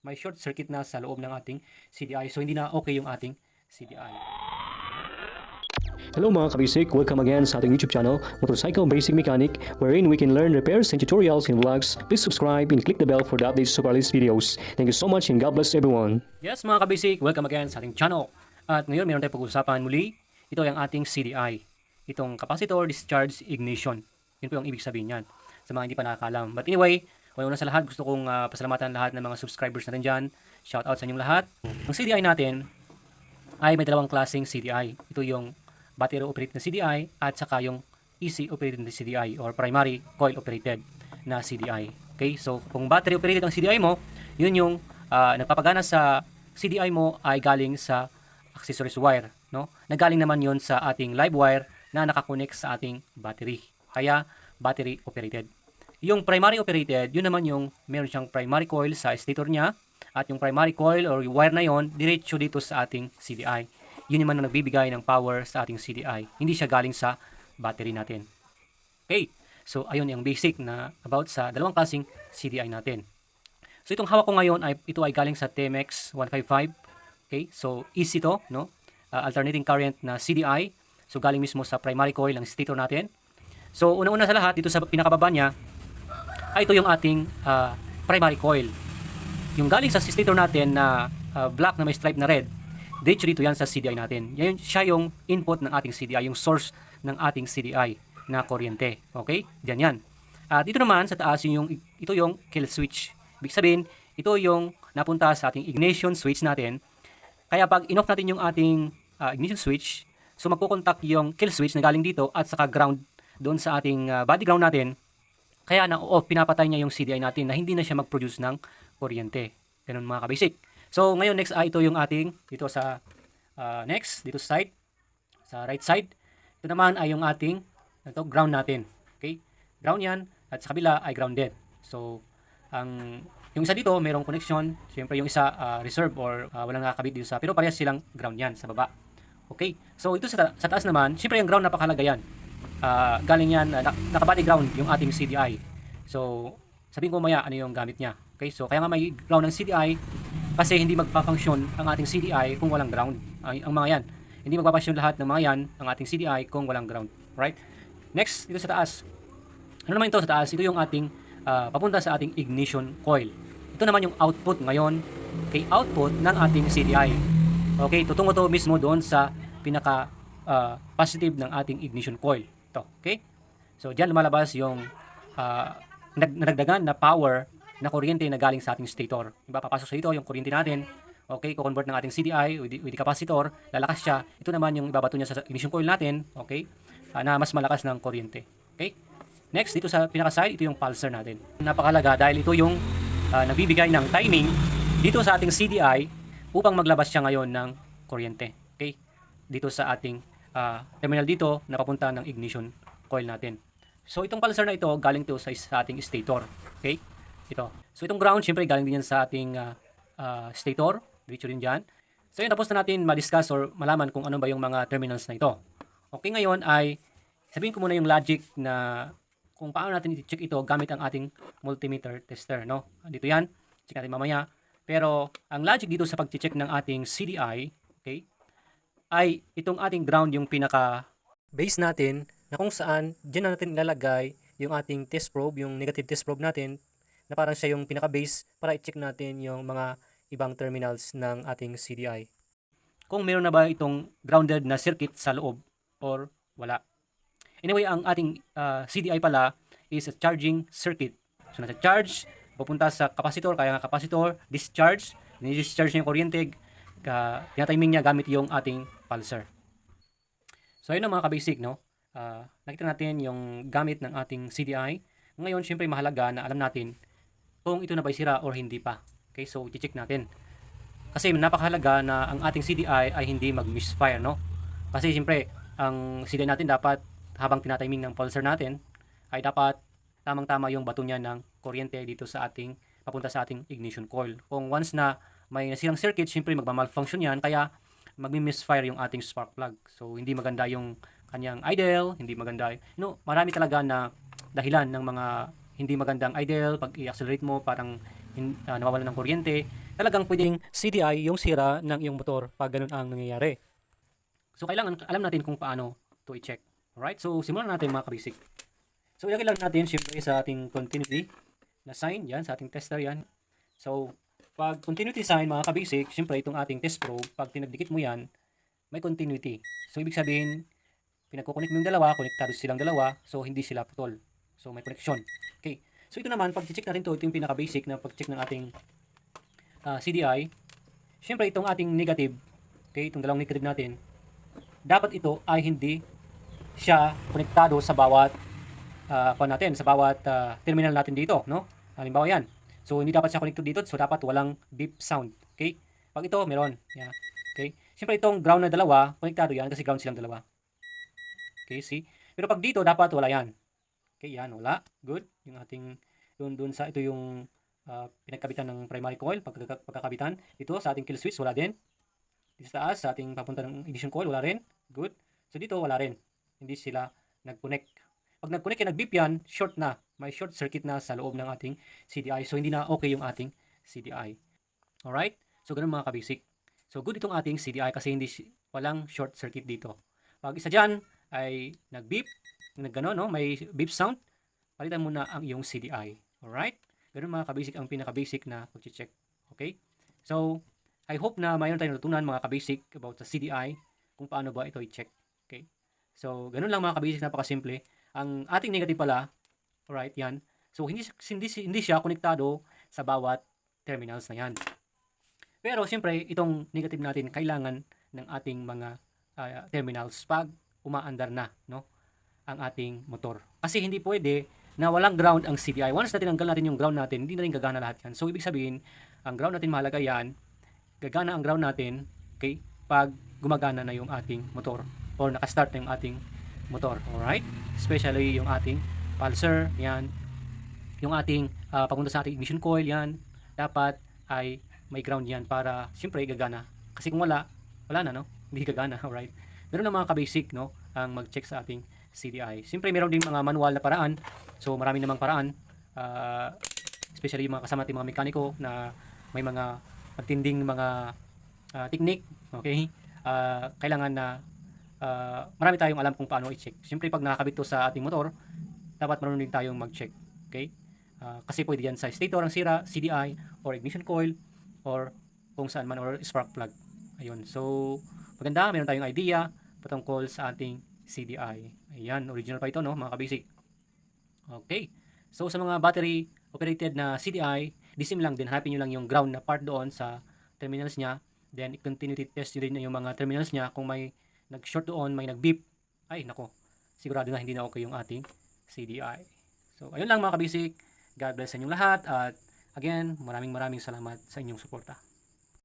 may short circuit na sa loob ng ating CDI. So hindi na okay yung ating CDI. Hello mga kabisik, welcome again sa ating YouTube channel, Motorcycle Basic Mechanic, wherein we can learn repairs and tutorials and vlogs. Please subscribe and click the bell for the updates of our latest videos. Thank you so much and God bless everyone. Yes mga kabisik, welcome again sa ating channel. At ngayon mayroon tayong pag-usapan muli. Ito ay ang ating CDI. Itong Capacitor Discharge Ignition. Yun po yung ibig sabihin yan sa mga hindi pa nakakalam. But anyway, una sa lahat, gusto kong pasalamatan lahat ng mga subscribers natin dyan. Shout out sa inyong lahat. Ang CDI natin ay may dalawang klaseng CDI. Ito yung battery operated na CDI at saka yung AC operated na CDI or primary coil operated na CDI. Okay, so kung battery operated ang CDI mo, yun yung nagpapagana sa CDI mo ay galing sa accessories wire, no? Nagaling naman yun sa ating live wire na nakakonect sa ating battery. Kaya battery operated. Yung primary operated, yun naman yung meron siyang primary coil sa stator niya at yung primary coil or yung wire na yon diretso dito sa ating CDI. Yun naman ang nagbibigay ng power sa ating CDI. Hindi siya galing sa battery natin. Okay, so ayun yung basic na about sa dalawang klaseng CDI natin. So itong hawak ko ngayon ay ito ay galing sa TMX 155. Okay, so easy to, no? Alternating current na CDI. So galing mismo sa primary coil ng stator natin. So una-una sa lahat dito sa pinakababa niya ay ito yung ating primary coil. Yung galing sa stator natin na black na may stripe na red, diretso dito yan sa CDI natin. Yan siya yung input ng ating CDI, yung source ng ating CDI na kuryente. Okay? Diyan yan. Dito naman sa taas ito yung kill switch. Ibig sabihin, ito yung napunta sa ating ignition switch natin. Kaya pag in-off natin yung ating ignition switch, so magkukontak yung kill switch na galing dito at saka ground doon sa ating body ground natin. Kaya na-off, pinapatay niya yung CDI natin na hindi na siya mag-produce ng kuryente. Ganun mga kabasic. So ngayon next ito yung ating dito sa dito sa side, sa right side. Ito naman ay yung ating ground natin. Okay? Ground yan at sa kabila ay grounded. So yung isa dito mayroong connection, siyempre yung isa reserve or walang nakakabit dito sa pero parehas silang ground yan sa baba. Okay? So ito sa taas naman, siyempre yung ground napakahalaga yan. Galing yan naka-body ground yung ating CDI. So sabihin ko maya ano yung gamit niya. Okay? So kaya nga may ground ng CDI kasi hindi magpa-function ang ating CDI kung walang ground. Ang mga yan. Hindi magpa-function lahat ng mga yan, ang ating CDI kung walang ground. Right? Next, dito sa taas. Ano naman ito sa taas? Ito yung ating papunta sa ating ignition coil. Ito naman yung output ngayon. Okay, output ng ating CDI. Okay, tutungo to mismo doon sa pinaka positive ng ating ignition coil. Ito, okay? So, diyan lumalabas yung nadagdagan na power na kuryente na galing sa ating stator. Diba, papasok sa ito yung kuryente natin. Okay, ko-convert ng ating CDI with the capacitor, lalakas siya. Ito naman yung ibabato niya sa ignition coil natin, okay? Na mas malakas ng kuryente. Okay? Next, dito sa pinaka-side, ito yung pulsar natin. Napakalaga dahil ito yung nagbibigay ng timing dito sa ating CDI upang maglabas siya ngayon ng kuryente. Okay? Dito sa ating terminal dito na papunta ng ignition coil natin. So itong pulsar na ito galing to sa ating stator. Okay? Ito. So itong ground syempre galing din yan sa ating stator. Diretso din dyan. So yun, tapos na natin ma-discuss or malaman kung ano ba yung mga terminals na ito. Okay, ngayon ay sabihin ko muna yung logic na kung paano natin i-check ito gamit ang ating multimeter tester, no? Dito yan. Check natin mamaya. Pero ang logic dito sa pag-check ng ating CDI, okay, ay itong ating ground yung pinaka base natin na kung saan dyan na natin ilalagay yung ating test probe, yung negative test probe natin na parang siya yung pinaka-base para i-check natin yung mga ibang terminals ng ating CDI. Kung meron na ba itong grounded na circuit sa loob or wala. Anyway, ang ating CDI pala is a charging circuit. So nasa-charge, pupunta sa capacitor, kaya nga capacitor, discharge, ni-discharge niya yung kuryente, tinatiming niya gamit yung ating pulsar. So ayun ang mga ka-basic, no? Nakita natin yung gamit ng ating CDI. Ngayon, syempre mahalaga na alam natin kung ito na ba sira or hindi pa. Okay, so i-check natin. Kasi napakahalaga na ang ating CDI ay hindi mag-misfire, no? Kasi syempre, ang CDI natin dapat habang tinatiming ng pulsar natin ay dapat tamang-tama yung bato niya ng kuryente dito sa ating papunta sa ating ignition coil. Kung once na may nasirang circuit, syempre magma-malfunction yan kaya magmi-misfire yung ating spark plug. So hindi maganda yung kanyang idle, hindi maganda. Marami talaga na dahilan ng mga hindi magandang idle, pag i-accelerate mo parang nawawalan ng kuryente, talagang pwedeng CDI yung sira ng iyong motor pag ganun ang nangyayari. So kailangan alam natin kung paano to i-check. Alright, so simulan natin mga kabisik. So ilagay lang natin syempre sa ating continuity na sign, yan, sa ating tester yan. So pag continuity sign mga kabisik, syempre itong ating test probe, pag tinagdikit mo yan, may continuity. So ibig sabihin, pinagkukunik mo yung dalawa, konektado silang dalawa, so hindi sila putol. So may connection. Okay. So ito naman, pag check natin ito yung pinaka-basic na pag-check ng ating CDI. Syempre itong ating negative, okay, itong dalawang negative natin, dapat ito ay hindi siya konektado sa bawat sa bawat terminal natin dito, no? Halimbawa yan. So hindi dapat siya connected dito, so dapat walang beep sound. Okay? Pag ito meron, yeah. Okay? Syempre itong ground na dalawa, konektado yan kasi ground silang dalawa. Okay, see? Pero pag dito dapat wala yan. Okay, yan wala. Good. Yung ating doon sa ito yung pinagkabitan ng primary coil, pagkakabitan. Ito sa ating kill switch wala din. Dito sa taas, sa ating papunta ng ignition coil wala rin. Good. So dito wala rin. Hindi sila nag-connect. Pag nag-connect yan, nag-beep yan, short na. May short circuit na sa loob ng ating CDI. So hindi na okay yung ating CDI. Alright? So ganun mga kabasic. So good itong ating CDI kasi walang short circuit dito. Pag isa dyan ay nag-beep, nag-gano, no? May beep sound, palitan mo na ang iyong CDI. Alright? Ganun mga kabasic ang pinaka-basic na pag-check. Okay? So, I hope na mayroon tayong natutunan mga kabasic about sa CDI, kung paano ba ito i-check. Okay? So, ganun lang mga kabasic, napakasimple. Ang ating negative pala, alright, yan. So, hindi siya konektado sa bawat terminals na yan. Pero, siyempre, itong negative natin, kailangan ng ating mga terminals pag umaandar na, no? Ang ating motor. Kasi hindi pwede na walang ground ang CDI. Once na tinanggal natin yung ground natin, hindi na rin gagana lahat yan. So, ibig sabihin, ang ground natin mahalaga yan, gagana ang ground natin, okay, pag gumagana na yung ating motor or nakastart na yung ating motor. Alright? Especially yung ating pulser, yan. Yung ating papunta sa ating ignition coil, yan. Dapat ay may ground yan para siyempre gagana. Kasi kung wala na, no? Hindi gagana. Alright? Meron na mga kabasic, no? Ang mag-check sa ating CDI. Siyempre meron din mga manual na paraan. So marami namang paraan. Especially yung mga kasama nating mga mekaniko na may mga matinding mga technique. Okay? Kailangan na marami tayong alam kung paano i-check. Siyempre pag nakakabit to sa ating motor, dapat marunong din tayong mag-check. Okay? Kasi pwede yan sa stator ang sira, CDI, or ignition coil, or kung saan man, or spark plug. Ayun. So, maganda, meron tayong idea patungkol sa ating CDI. Ayan, original pa ito, no, mga kabasic. Okay. So, sa mga battery operated na CDI, disim lang din, hanapin nyo lang yung ground na part doon sa terminals niya. Then, i-continuity test nyo din yung mga terminals niya. Kung may nag-short doon, may nag-beep, ay, nako, sigurado na hindi na okay yung ating CDI. So, ayun lang mga kabasic. God bless sa inyong lahat. At, again, maraming salamat sa inyong suporta.